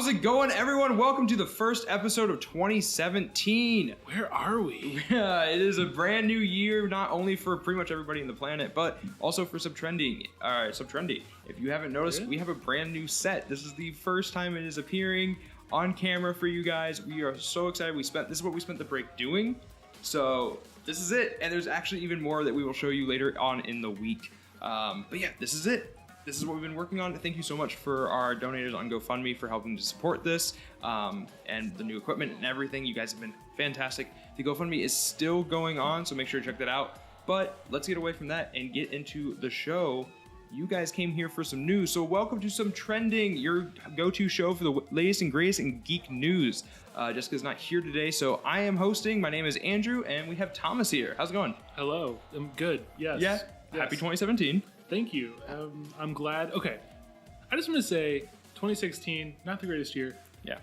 How's it going, everyone? Welcome to the first episode of 2017. Where are we? Yeah, it is a brand new year, not only for pretty much everybody in the planet, but also for Subtrendy. If you haven't noticed, we have a brand new set. This is the first time it is appearing on camera for you guys. We are so excited. This is what we spent the break doing. So this is it, and there's actually even more that we will show you later on in the week. But yeah, this is it. This is what we've been working on. Thank you so much for our donators on GoFundMe for helping to support this and the new equipment and everything. You guys have been fantastic. The GoFundMe is still going on, so make sure to check that out. But let's get away from that and get into the show. You guys came here for some news, so welcome to Subtrending, your go-to show for the latest and greatest in geek news. Jessica's not here today, so I am hosting. My name is Andrew, and we have Thomas here. How's it going? Hello. I'm good. Yes. Yeah. Yes. Happy 2017. Thank you. I'm glad. Okay. I just want to say 2016, not the greatest year. Yeah.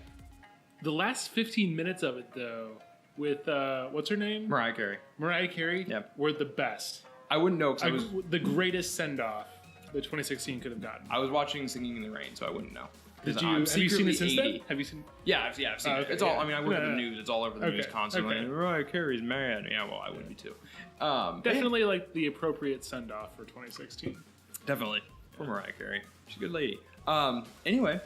The last 15 minutes of it, though, with, what's her name? Mariah Carey. Mariah Carey? Yep. Were the best. I wouldn't know, because I was... The greatest send-off that 2016 could have gotten. I was watching Singing in the Rain, so I wouldn't know. Have you seen it since then? Have you seen? Yeah, I've seen it. Okay, it's all. I mean, I work in the news. It's all over the news constantly. Okay. Mariah Carey's mad. Yeah, well, I would be too. Definitely like the appropriate send off for 2016. Definitely for Mariah Carey. She's a good lady. Anyway,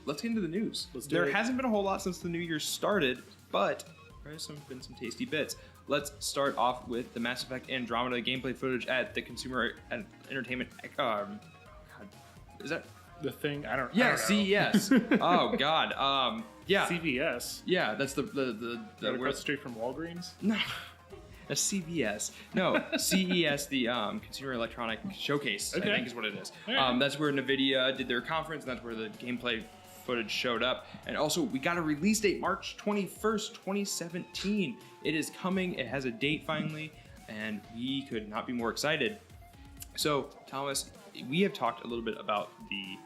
let's get into the news. There hasn't been a whole lot since the new year started, but there's been some tasty bits. Let's start off with the Mass Effect Andromeda gameplay footage at the Consumer Entertainment. God, is that? The thing, I don't Yeah, know. CES. Oh God. Yeah. CVS. Yeah, that's the across the street from Walgreens. No, a CVS. No, CES, the Consumer Electronic Showcase. Okay. I think is what it is. Right. That's where NVIDIA did their conference, and that's where the gameplay footage showed up. And also, we got a release date, March 21st, 2017. It is coming. It has a date finally, and we could not be more excited. So, Thomas, we have talked a little bit about the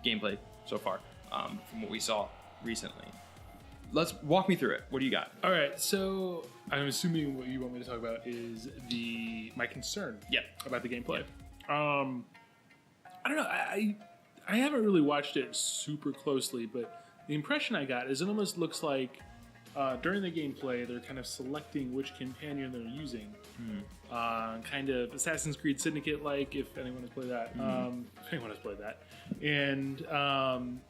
gameplay so far from what we saw recently. Let's walk me through it. What do you got? All right, so I'm assuming what you want me to talk about is my concern. About the gameplay. I don't know. I haven't really watched it super closely, but the impression I got is it almost looks like during the gameplay they're kind of selecting which companion they're using. Kind of Assassin's Creed Syndicate-like, if anyone has played that. If anyone has played that. And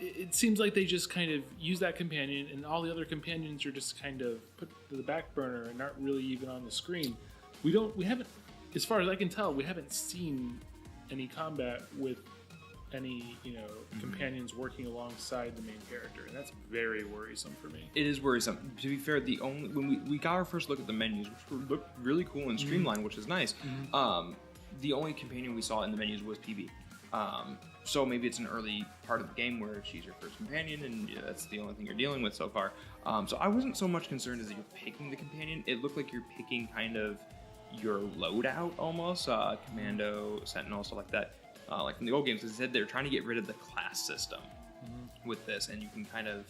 it seems like they just kind of use that companion, and all the other companions are just kind of put to the back burner and aren't really even on the screen. We haven't, as far as I can tell, we haven't seen any combat with any, companions working alongside the main character, and that's very worrisome for me. It is worrisome. To be fair, when we got our first look at the menus, which looked really cool and streamlined, which is nice. The only companion we saw in the menus was PB. So maybe it's an early part of the game where she's your first companion, and that's the only thing you're dealing with so far. So I wasn't so much concerned as you're picking the companion. It looked like you're picking kind of your loadout almost, Commando, Sentinel, stuff like that. Like from the old games, they said they're trying to get rid of the class system with this, and you can kind of...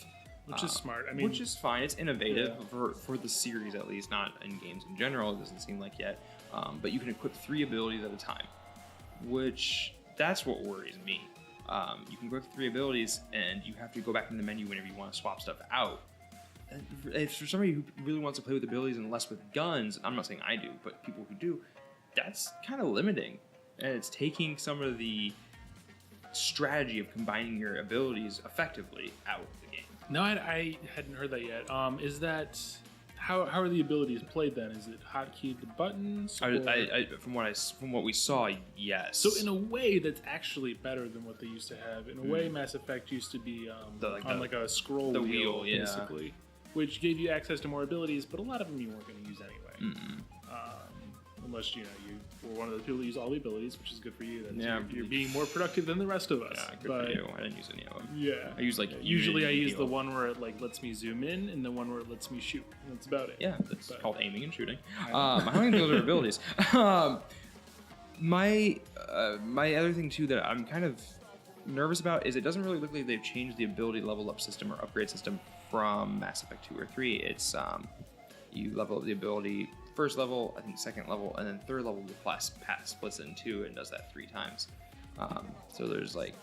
Which is smart. I mean, which is fine. It's innovative for the series, at least, not in games in general. It doesn't seem like yet. But you can equip 3 abilities at a time, which... That's what worries me. You can equip 3 abilities, and you have to go back in the menu whenever you want to swap stuff out. And if for somebody who really wants to play with abilities and less with guns, I'm not saying I do, but people who do, that's kind of limiting. And it's taking some of the strategy of combining your abilities effectively out of the game. No, I hadn't heard that yet. Is that... How are the abilities played then? Is it hotkeyed to buttons? From what we saw, yes. So in a way, that's actually better than what they used to have. In a way, Mass Effect used to be on a scroll wheel, basically, which gave you access to more abilities, but a lot of them you weren't going to use anyway. Unless you were one of those people who use all the abilities, which is good for you. You're being more productive than the rest of us. Yeah, good for you. I didn't use any of them. Yeah, I use usually I use the one where it lets me zoom in, and the one where it lets me shoot. And that's about it. Yeah, that's called aiming and shooting. How many of those are abilities? My other thing too that I'm kind of nervous about is it doesn't really look like they've changed the ability level up system or upgrade system from Mass Effect 2 or 3. It's you level up the ability first level, I think second level, and then third level the class splits it in 2 and does that 3 times. So there's like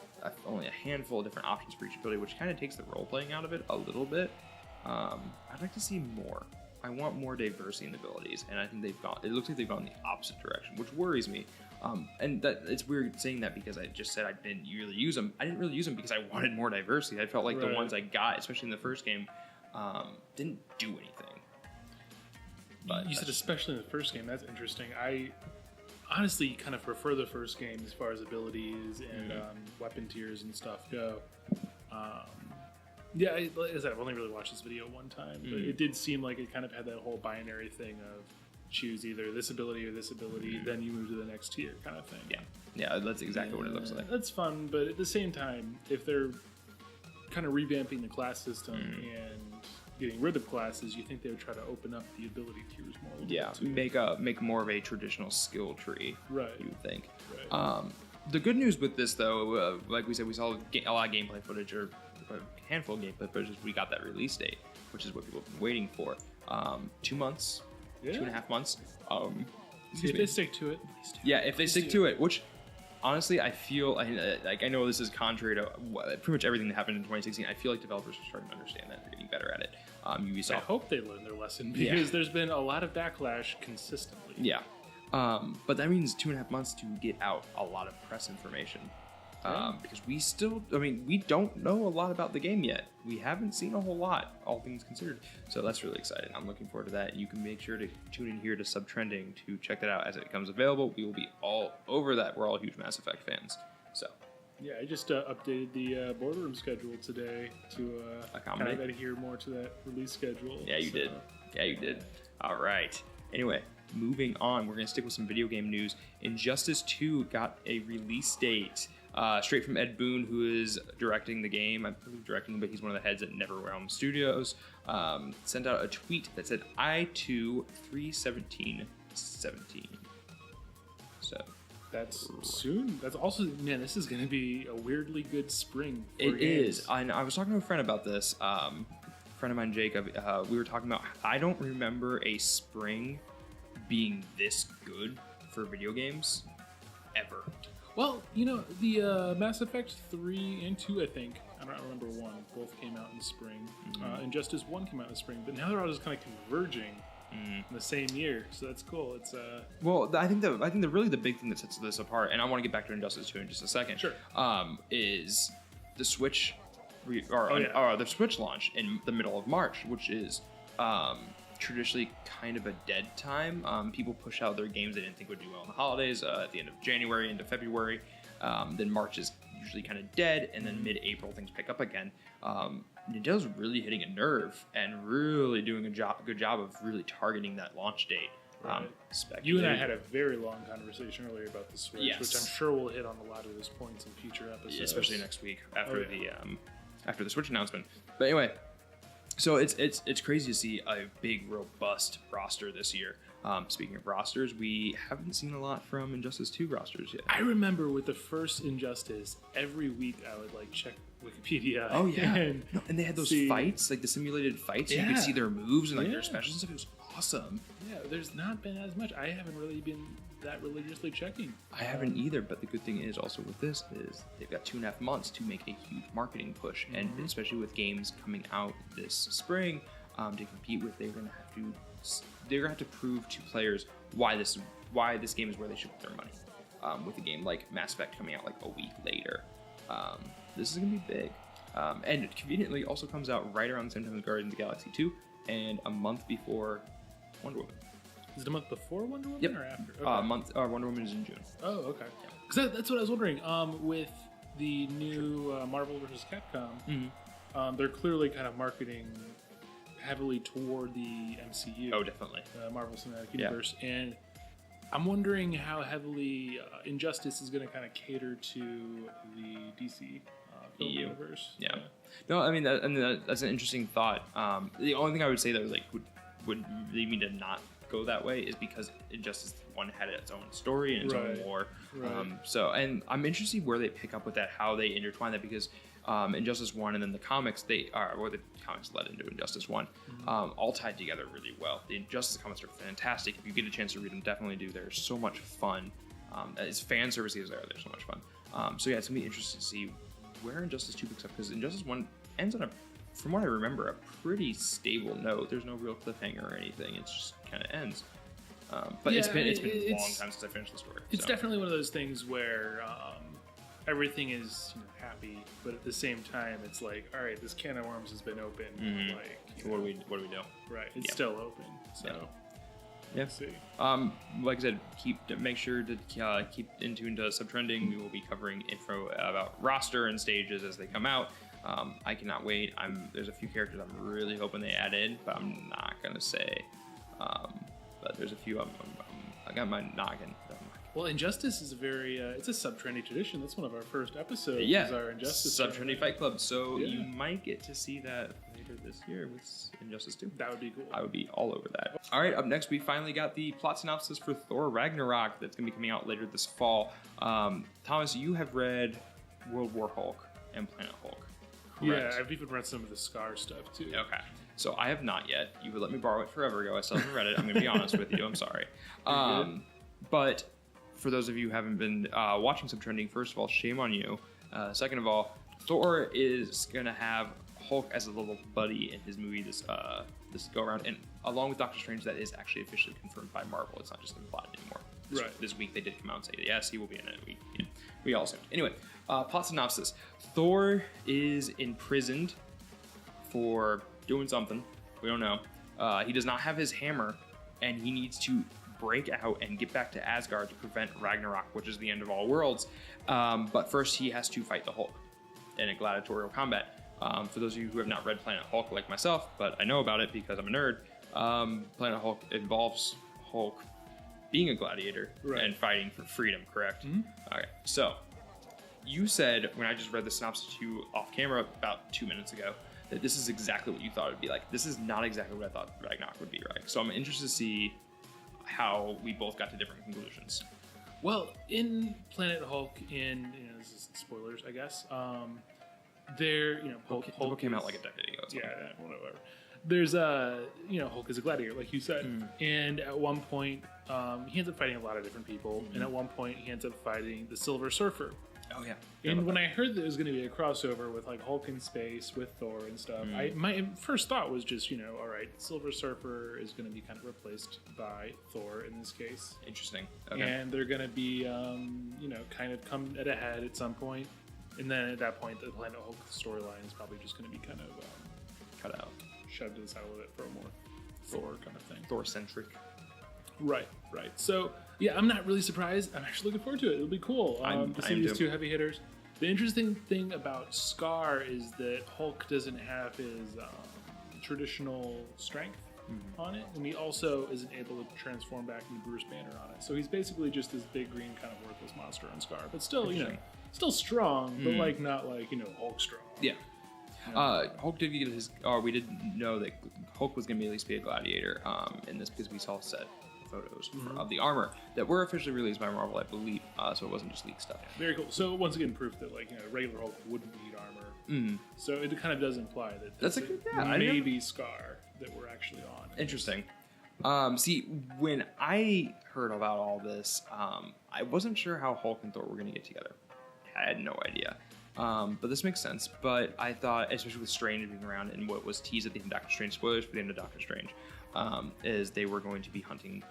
only a handful of different options for each ability, which kind of takes the role playing out of it a little bit. I'd like to see more. I want more diversity in abilities, and I think it looks like they've gone the opposite direction, which worries me. And that it's weird saying that because I just said I didn't really use them. I didn't really use them because I wanted more diversity. I felt like the ones I got, especially in the first game, didn't do anything. But you said especially in the first game. That's interesting. I honestly kind of prefer the first game as far as abilities and weapon tiers and stuff go. Yeah, like I said, I've only really watched this video one time, but it did seem like it kind of had that whole binary thing of choose either this ability or this ability, then you move to the next tier kind of thing. Yeah, that's exactly what it looks like. That's fun, but at the same time, if they're kind of revamping the class system and getting rid of classes, you think they would try to open up the ability tiers more. Yeah, make more of a traditional skill tree. Right. You would think. Right. The good news with this, though, like we said, we saw a lot of gameplay footage, or a handful of gameplay footage. We got that release date, which is what people have been waiting for. 2 months, 2.5 months. If they stick to it. Yeah, if they stick to it, which honestly, I feel like I know this is contrary to pretty much everything that happened in 2016. I feel like developers are starting to understand that. They're getting better at it. Ubisoft. I hope they learn their lesson because there's been a lot of backlash consistently. Yeah. But that means 2.5 months to get out a lot of press information. Because we don't know a lot about the game yet. We haven't seen a whole lot, all things considered. So that's really exciting. I'm looking forward to that. You can make sure to tune in here to Subtrending to check that out as it becomes available. We will be all over that. We're all huge Mass Effect fans. So. Yeah, I just updated the boardroom schedule today to kind of adhere more to that release schedule. Yeah, you did. Yeah, you did. All right. Anyway, moving on. We're going to stick with some video game news. Injustice 2 got a release date. Straight from Ed Boon, who is directing the game. I believe directing, but he's one of the heads at NetherRealm Studios. Sent out a tweet that said I2 3/17/17. So that's soon. That's also, man, this is going to be a weirdly good spring. It is. I was talking to a friend about this. Friend of mine, Jacob. We were talking about. I don't remember a spring being this good for video games ever. Well, you know, the Mass Effect 3 and 2, I think, I don't remember 1, both came out in the spring. Injustice 1 came out in the spring, but now they're all just kind of converging in the same year, so that's cool. It's well, I think the big thing that sets this apart, and I want to get back to Injustice 2 in just a second. Sure. Is the Switch, the Switch launch in the middle of March, which is traditionally kind of a dead time. People push out their games they didn't think would do well in the holidays at the end of January into February. Then March is usually kind of dead, and then mid-April things pick up again. Nintendo's really hitting a nerve and really doing a good job of really targeting that launch date. Right. You and I had a very long conversation earlier about the Switch, which I'm sure we'll hit on a lot of those points in future episodes, especially next week after the Switch announcement. But anyway. So it's crazy to see a big, robust roster this year. Speaking of rosters, we haven't seen a lot from Injustice 2 rosters yet. I remember with the first Injustice, every week I would check Wikipedia. Oh yeah, and they had those fights, like the simulated fights. Yeah. You could see their moves and their specials and stuff. It was awesome. Yeah, there's not been as much. I haven't really been that religiously checking. I haven't either, but the good thing is also with this is they've got 2.5 months to make a huge marketing push, and especially with games coming out this spring to compete with, they're gonna have to prove to players why this game is where they should put their money. With a game like Mass Effect coming out like a week later, this is gonna be big, and it conveniently also comes out right around the same time as Guardians of the Galaxy 2 and a month before Wonder Woman. Is it a month before Wonder Woman or after? Okay. Wonder Woman is in June. Oh, okay. Because that's what I was wondering. With the new Marvel vs. Capcom, they're clearly kind of marketing heavily toward the MCU. Oh, definitely. Marvel Cinematic Universe. And I'm wondering how heavily Injustice is going to kind of cater to the DC film universe. Yeah. No, I mean, that's an interesting thought. The only thing I would say that would lead me to not go that way is because Injustice 1 had its own story and its own lore. Right. And I'm interested where they pick up with that, how they intertwine that, because Injustice 1 and then the comics, the comics led into Injustice 1, all tied together really well. The Injustice comics are fantastic. If you get a chance to read them, definitely do. They're so much fun. As fan service as they are, they're so much fun. So yeah, it's gonna be interesting to see where Injustice 2 picks up, because Injustice 1 ends on from what I remember, a pretty stable note. There's no real cliffhanger or anything. It just kind of ends. But it's been a long time since I finished the story. It's definitely one of those things where everything is happy, but at the same time, it's like, all right, this can of worms has been opened. Mm-hmm. Like, what do we do? Right, it's still open. So, yeah. See. Like I said, make sure to keep in tune to Subtrending. We will be covering info about roster and stages as they come out. I cannot wait. There's a few characters I'm really hoping they add in, but I'm not gonna say. But there's a few I got my noggin. Well, Injustice is it's a sub-trendy tradition. That's one of our first episodes. Yeah, is our Injustice Sub-Trendy Fight Club. So you might get to see that later this year with Injustice 2. That would be cool. I would be all over that. All right, up next, we finally got the plot synopsis for Thor Ragnarok that's going to be coming out later this fall. Thomas, you have read World War Hulk and Planet Hulk. Correct? Yeah, I've even read some of the Scar stuff, too. Okay. So I have not yet. You would let me borrow it forever ago. I still haven't read it. I'm going to be honest with you. I'm sorry. But for those of you who haven't been watching Subtrending, first of all, shame on you. Second of all, Thor is going to have Hulk as a little buddy in his movie this go around, and along with Doctor Strange, that is actually officially confirmed by Marvel. It's not just implied anymore. So right. This week they did come out and say, yes, he will be in it. We all assumed. Anyway, plot synopsis. Thor is imprisoned for doing something. We don't know. He does not have his hammer, and he needs to break out and get back to Asgard to prevent Ragnarok, which is the end of all worlds. But first, he has to fight the Hulk in a gladiatorial combat. For those of you who have not read Planet Hulk like myself, but I know about it because I'm a nerd, Planet Hulk involves Hulk being a gladiator and fighting for freedom, correct? Mm-hmm. Okay, so you said, when I just read the synopsis to you off camera about 2 minutes ago, that this is exactly what you thought it would be like. This is not exactly what I thought Ragnarok would be like. So I'm interested to see how we both got to different conclusions. Well, in Planet Hulk, this is spoilers, I guess. Hulk came out like a decade ago. Yeah, whatever. There's Hulk is a gladiator, like you said, and at one point he ends up fighting a lot of different people, and at one point he ends up fighting the Silver Surfer. Oh yeah. And when I heard that it was going to be a crossover with like Hulk in space with Thor and stuff, my first thought was just all right, Silver Surfer is going to be kind of replaced by Thor in this case. Interesting. Okay. And they're going to be kind of come at a head at some point, and then at that point the Planet Hulk storyline is probably just going to be kind of cut out, shoved to the side of it for a more Thor kind of thing. Thor-centric. Right. So, yeah, I'm not really surprised. I'm actually looking forward to it. It'll be cool to see these two heavy hitters. The interesting thing about Scar is that Hulk doesn't have his traditional strength on it, and he also isn't able to transform back into Bruce Banner on it. So he's basically just this big green kind of worthless monster on Scar, but still, still strong, but like not like Hulk strong. Yeah. Hulk did get his. We did know that Hulk was going to at least be a gladiator in this, because we saw set photos of the armor that were officially released by Marvel, I believe. So it wasn't just leaked stuff. Very cool. So once again, proof that regular Hulk wouldn't need armor. So it kind of does imply that that's maybe Scar that we're actually on. Interesting. See, when I heard about all this, I wasn't sure how Hulk and Thor were going to get together. I had no idea. But this makes sense. But I thought, especially with Strange being around and what was teased at the end of Doctor Strange, spoilers for the end of Doctor Strange, is they were going to be hunting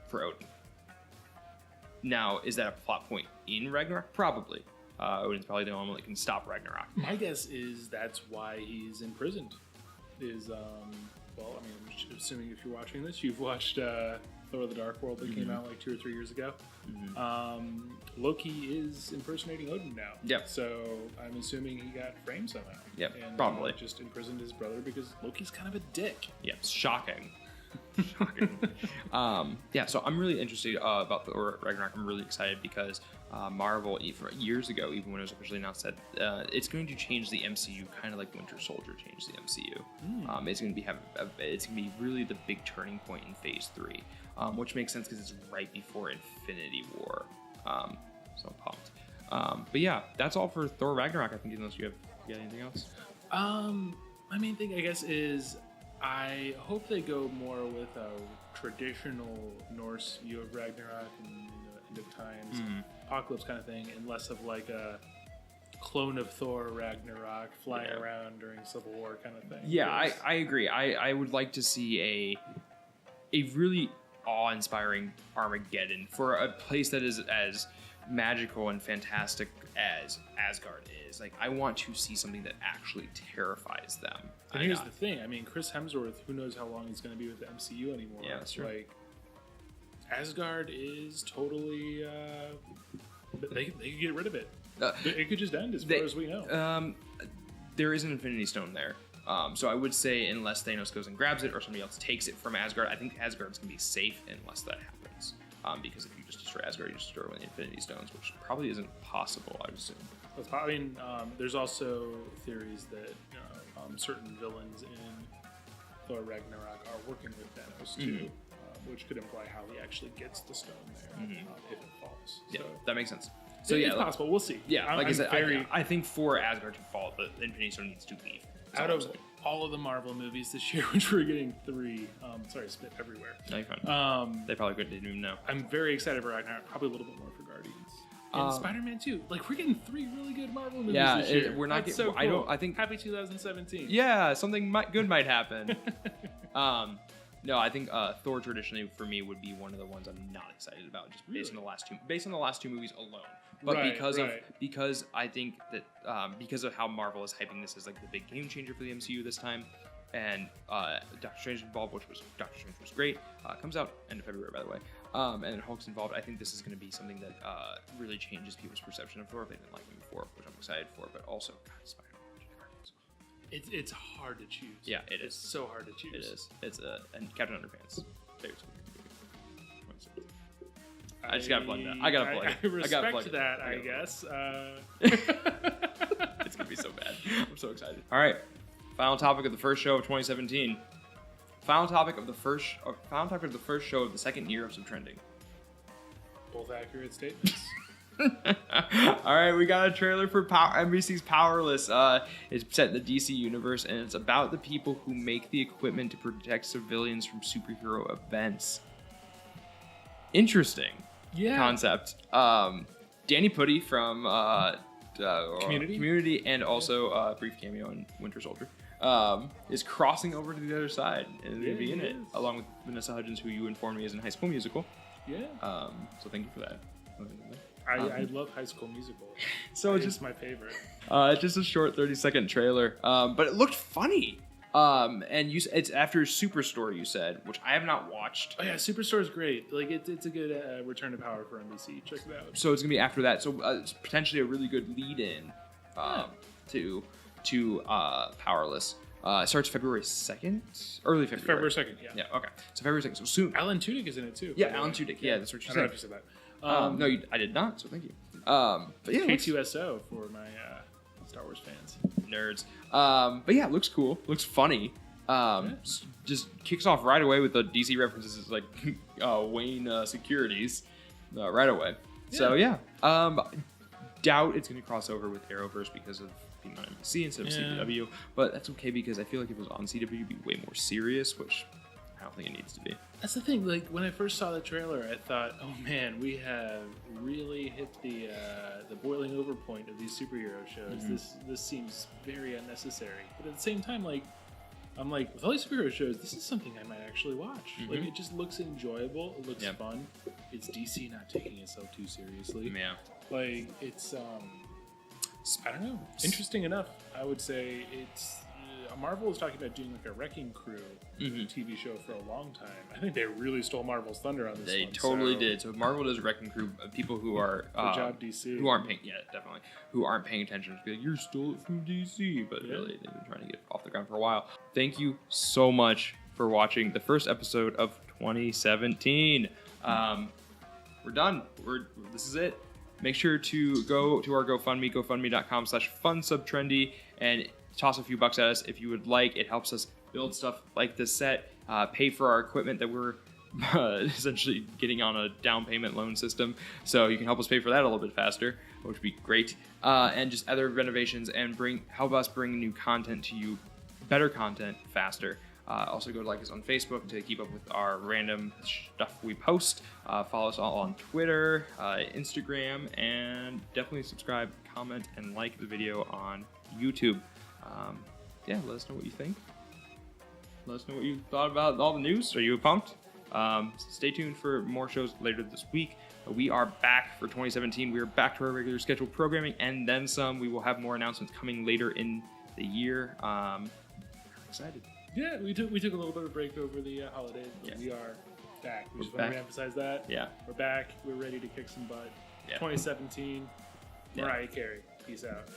for Odin. Now, is that a plot point in Ragnarok? Probably. Odin's probably the only one that can stop Ragnarok. My guess is that's why he's imprisoned. I'm assuming if you're watching this, you've watched Thor: The Dark World that came out like 2 or 3 years ago. Loki is impersonating Odin now. Yep. So I'm assuming he got framed somehow. Yep, and probably. Just imprisoned his brother because Loki's kind of a dick. Yeah, shocking. So I'm really interested about Thor Ragnarok. I'm really excited because Marvel, years ago, even when it was officially announced, said it's going to change the MCU, kind of like Winter Soldier changed the MCU. It's going to be really the big turning point in Phase 3, which makes sense because it's right before Infinity War. So I'm pumped. But yeah, that's all for Thor Ragnarok. I think, unless you got anything else. My main thing, I guess, is I hope they go more with a traditional Norse view of Ragnarok, and end of times, apocalypse kind of thing, and less of like a clone of Thor Ragnarok flying around during Civil War kind of thing. Yeah, I agree. I would like to see a really awe-inspiring Armageddon for a place that is as magical and fantastic as Asgard is. Like, I want to see something that actually terrifies them. And here's the thing. I mean, Chris Hemsworth, who knows how long he's going to be with the MCU anymore. Yeah, that's true. Like, Asgard is totally... they could get rid of it. It could just end as far as we know. There is an Infinity Stone there. So I would say unless Thanos goes and grabs it or somebody else takes it from Asgard, I think Asgard's going to be safe unless that happens. Because if you just destroy Asgard, you just destroy one of the Infinity Stones, which probably isn't possible, I would assume. I mean, there's also theories that certain villains in Thor Ragnarok are working with Thanos too, which could imply how he actually gets the stone there if it falls. Yeah, so, that makes sense. So it's possible. We'll see. Yeah, like I said, I think for Asgard to fall, the Infinity Stone needs to leave. Out of all of the Marvel movies this year, which we're getting 3, sorry, spit everywhere. No, you're fine. They probably didn't even know. I'm very excited for Ragnarok. Probably a little bit more for Guardians. And Spider-Man 2. Like, we're getting 3 really good Marvel movies this year. We're not That's getting. so cool. I think. Happy 2017. Yeah, something good might happen. No, I think Thor traditionally for me would be one of the ones I'm not excited about, just based on the last two movies alone. But because I think that because of how Marvel is hyping this as like the big game changer for the MCU this time, and Doctor Strange involved, Doctor Strange was great. Comes out end of February, by the way. And Hulk's involved. I think this is going to be something that really changes people's perception of Thor if they didn't like him before, which I'm excited for. But also, God, Spider-Man. It's hard to choose. Yeah, it is. It's so hard to choose. It is. It's and Captain Underpants. I just gotta plug that. I gotta plug it. I respect that, I guess. It's gonna be so bad. I'm so excited. All right, final topic of the first show of 2017. Final topic of the first show of the second year of Subtrending. Both accurate statements. All right, we got a trailer for NBC's Powerless. It's set in the DC universe, and it's about the people who make the equipment to protect civilians from superhero events. Interesting concept. Danny Pudi from Community, and also a brief cameo in Winter Soldier, is crossing over to the other side and going to be in it, along with Vanessa Hudgens, who you informed me is in High School Musical. Yeah. So thank you for that. I love High School Musical. So it's just my favorite. It's just a short 30-second trailer, but it looked funny. And it's after Superstore, you said, which I have not watched. Oh yeah, Superstore is great. Like it's a good return to power for NBC. Check it out. So it's gonna be after that. So it's potentially a really good lead-in to Powerless. It starts February 2nd, early February. February 2nd, yeah. Yeah, okay. So February 2nd, so soon. Alan Tudyk is in it too. Yeah, Alan Tudyk. Yeah, that's what you said. I don't know if you said that. No, I did not. So thank you. But yeah, K2SO for my Star Wars fans. Nerds. But yeah, it looks cool. Looks funny. Just kicks off right away with the DC references like Wayne Securities right away. Yeah. So yeah, doubt it's going to cross over with Arrowverse because of being on NBC instead of CW. But that's okay because I feel like if it was on CW, it'd be way more serious, which I don't think it needs to be. That's the thing. Like when I first saw the trailer, I thought, "Oh man, we have really hit the boiling over point of these superhero shows. Mm-hmm. This seems very unnecessary." But at the same time, I'm like, with all these superhero shows, this is something I might actually watch. Mm-hmm. Like it just looks enjoyable. It looks fun. It's DC not taking itself too seriously. Yeah. Like it's I don't know. Interesting enough, I would say it's. Marvel was talking about doing like a Wrecking Crew TV show for a long time. I think they really stole Marvel's thunder on this. They totally did. So Marvel does Wrecking Crew. People who are good job DC, who aren't paying, definitely, who aren't paying attention to be like, you stole it from DC, but really they've been trying to get it off the ground for a while. Thank you so much for watching the first episode of 2017. We're done. This is it. Make sure to go to our GoFundMe, gofundme.com/funsubtrendy, and toss a few bucks at us if you would like. It helps us build stuff like this set, pay for our equipment that we're essentially getting on a down payment loan system. So you can help us pay for that a little bit faster, which would be great. And just other renovations and help us bring new content to you, better content faster. Also, go to like us on Facebook to keep up with our random stuff we post. Follow us all on Twitter, Instagram, and definitely subscribe, comment, and like the video on YouTube. Yeah, let us know what you think. Let us know what you thought about all the news. Are you pumped? Stay tuned for more shows later this week. We are back for 2017. We are back to our regular scheduled programming and then some. We will have more announcements coming later in the year. Excited. Yeah, we took a little bit of a break over the holidays, but we are back. We just want to reemphasize that. Yeah. We're back. We're ready to kick some butt. Yeah. 2017. Mariah Carey. Peace out.